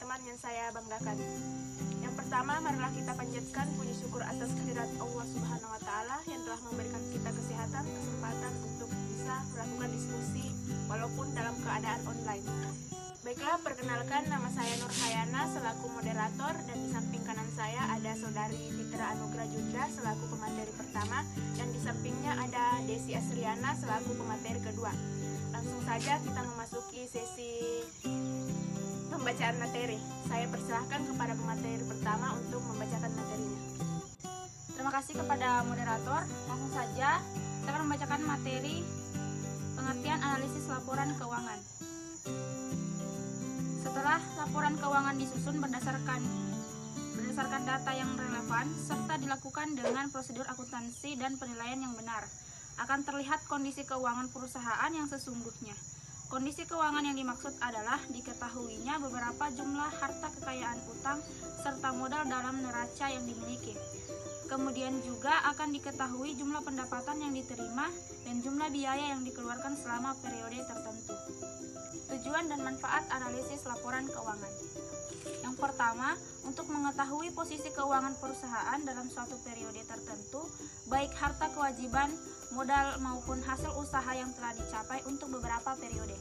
teman-teman yang saya banggakan. Yang pertama, marilah kita panjatkan puji syukur atas kehadirat Allah Subhanahu wa Ta'ala yang telah memberikan kita kesehatan, kesempatan untuk bisa melakukan diskusi walaupun dalam keadaan online. Baiklah, perkenalkan, nama saya Nur Hayana selaku moderator, dan di samping kanan saya ada saudari Fitra Anugrah Junda selaku pemateri pertama, dan di sampingnya ada Desi Asriana selaku pemateri kedua. Langsung saja kita memasuki sesi pembacaan materi. Saya persilahkan kepada pemateri pertama untuk membacakan materinya. Terima kasih kepada moderator. Langsung saja kita akan membacakan materi pengertian analisis laporan keuangan. Setelah laporan keuangan disusun berdasarkan data yang relevan serta dilakukan dengan prosedur akuntansi dan penilaian yang benar, akan terlihat kondisi keuangan perusahaan yang sesungguhnya. Kondisi keuangan yang dimaksud adalah diketahuinya beberapa jumlah harta kekayaan utang serta modal dalam neraca yang dimiliki. Kemudian juga akan diketahui jumlah pendapatan yang diterima dan jumlah biaya yang dikeluarkan selama periode tertentu. Tujuan dan manfaat analisis laporan keuangan. Yang pertama, untuk mengetahui posisi keuangan perusahaan dalam suatu periode tertentu, baik harta kewajiban, modal maupun hasil usaha yang telah dicapai untuk beberapa periode.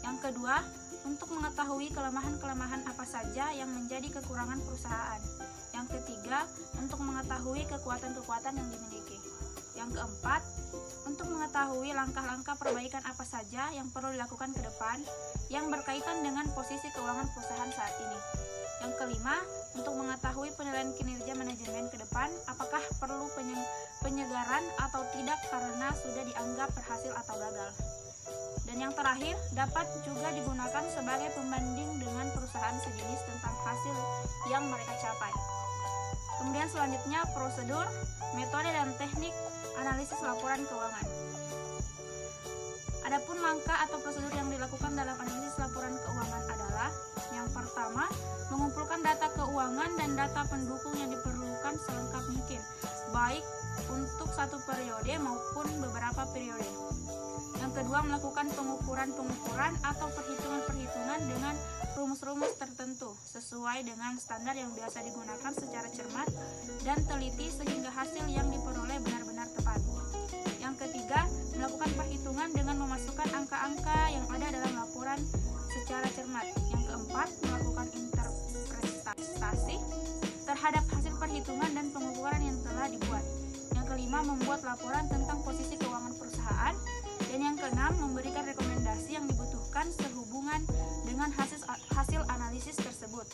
Yang kedua, untuk mengetahui kelemahan-kelemahan apa saja yang menjadi kekurangan perusahaan. Yang ketiga, untuk mengetahui kekuatan-kekuatan yang dimiliki. Yang keempat, untuk mengetahui langkah-langkah perbaikan apa saja yang perlu dilakukan ke depan yang berkaitan dengan posisi keuangan perusahaan saat ini. Yang kelima, untuk mengetahui penilaian kinerja manajemen ke depan, apakah perlu penyegaran atau tidak karena sudah dianggap berhasil atau gagal. Dan yang terakhir, dapat juga digunakan sebagai pembanding dengan perusahaan sejenis tentang hasil yang mereka capai. Kemudian selanjutnya, prosedur, metode, dan teknik analisis laporan keuangan. Adapun langkah atau prosedur yang dilakukan dalam analisis laporan keuangan adalah: yang pertama, mengumpulkan data keuangan dan data pendukung yang diperlukan selengkap mungkin, baik untuk satu periode maupun beberapa periode. Yang kedua, melakukan pengukuran-pengukuran atau perhitungan-perhitungan dengan rumus-rumus tertentu sesuai dengan standar yang biasa digunakan secara cermat dan teliti sehingga hasil yang diperoleh benar-benar tepat. Yang ketiga, melakukan perhitungan dengan memasukkan angka-angka yang ada dalam laporan secara cermat. Yang keempat, melakukan interpretasi terhadap hasil perhitungan dan pengukuran yang telah dibuat. Yang kelima, membuat laporan tentang posisi keuangan perusahaan. Dan yang keenam, memberikan rekomendasi yang dibutuhkan sehubungan dengan hasil analisis tersebut.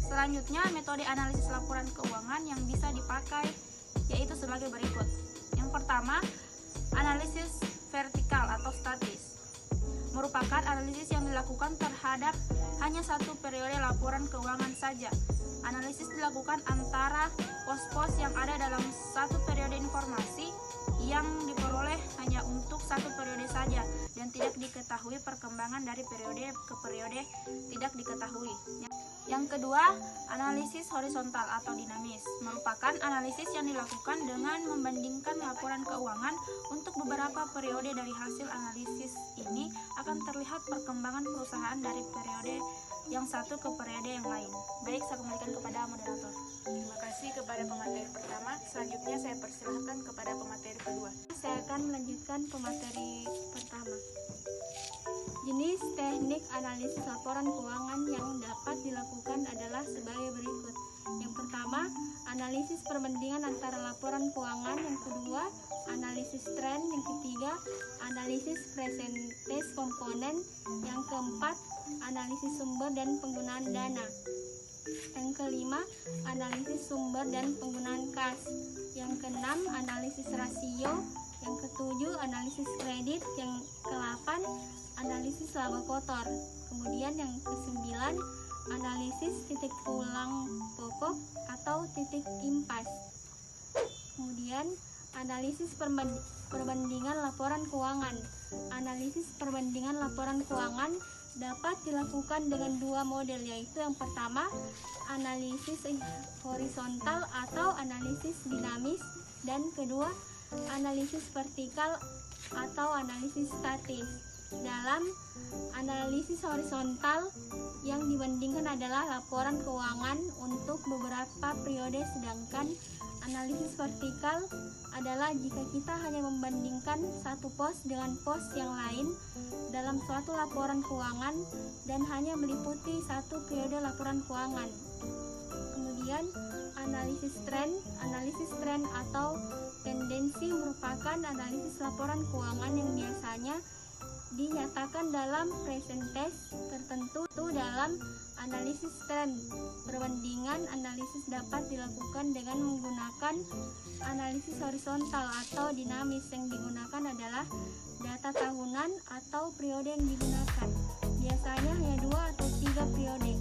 Selanjutnya, metode analisis laporan keuangan yang bisa dipakai yaitu sebagai berikut. Yang pertama, analisis vertikal atau statis. Merupakan analisis yang dilakukan terhadap hanya satu periode laporan keuangan saja. Analisis dilakukan antara pos-pos yang ada dalam satu periode informasi yang diperoleh hanya untuk satu periode saja dan tidak diketahui perkembangan dari periode ke periode tidak diketahui. Yang kedua, analisis horizontal atau dinamis merupakan analisis yang dilakukan dengan membandingkan laporan keuangan untuk beberapa periode. Dari hasil analisis ini akan terlihat perkembangan perusahaan dari periode yang satu ke periode yang lain. Baik, saya kembalikan kepada moderator. Terima kasih kepada pemateri pertama. Selanjutnya saya persilahkan kepada pemateri kedua. Saya akan melanjutkan pemateri pertama. Jenis teknik analisis laporan keuangan yang dapat dilakukan adalah sebagai berikut. Yang pertama, analisis perbandingan antara laporan keuangan. Yang kedua, analisis tren. Yang ketiga, analisis presentase komponen. Yang keempat, analisis sumber dan penggunaan dana. Yang kelima, analisis sumber dan penggunaan kas. Yang keenam, analisis rasio. Yang ketujuh, analisis kredit. Yang ke-8, analisis laba kotor. Kemudian yang ke-9, analisis titik pulang pokok atau titik impas. Kemudian analisis perbandingan laporan keuangan. Analisis perbandingan laporan keuangan dapat dilakukan dengan dua model, yaitu yang pertama, analisis horizontal atau analisis dinamis, dan kedua, analisis vertikal atau analisis statis. Dalam analisis horizontal yang dibandingkan adalah laporan keuangan untuk beberapa periode, sedangkan analisis vertikal adalah jika kita hanya membandingkan satu pos dengan pos yang lain dalam suatu laporan keuangan dan hanya meliputi satu periode laporan keuangan. Kemudian analisis tren atau tendensi merupakan analisis laporan keuangan yang biasanya dinyatakan dalam presentase tertentu. Dalam analisis tren perbandingan analisis dapat dilakukan dengan menggunakan analisis horizontal atau dinamis. Yang digunakan adalah data tahunan atau periode yang digunakan. Biasanya hanya 2 atau 3 periode.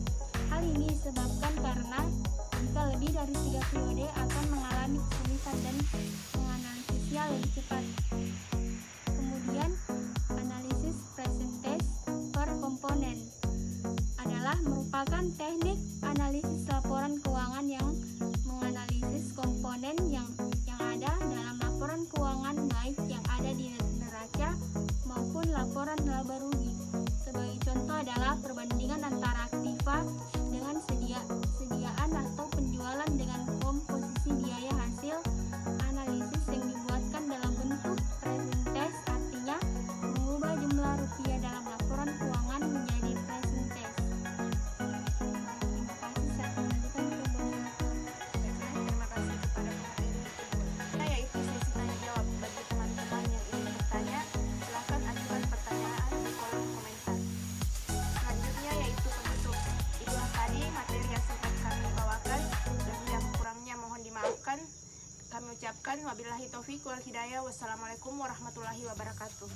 Hal ini disebabkan karena jika lebih dari 3 periode akan mengalami kesulitan dan menganalisisnya lebih cepat. Kemudian analisis presentase per komponen adalah merupakan teknik analisis laporan keuangan yang menganalisis komponen yang ada dalam laporan keuangan, baik yang ada di neraca maupun laporan laba rugi. Sebagai contoh adalah perbandingan antara aktiva dengan sediaan atau penjualan dengan komposisi biaya hasil. Analisis yang dibuatkan dalam bentuk presentase artinya mengubah jumlah rupiah dalam laporan keuangan menjadi presentase. Terima kasih. Saya akan lanjutkan ke moderator. Terima kasih kepada pemateri. Nah, yaitu sesi tanya jawab. Bagi teman-teman yang ingin bertanya, silakan ajukan pertanyaan di kolom komentar. Selanjutnya yaitu penutup. Itulah tadi materi yang sempat kami bawakan, dan yang kurangnya mohon dimaafkan. Kami ucapkan wabillahi taufiq wal hidayah. Wassalamualaikum warahmatullahi wabarakatuh.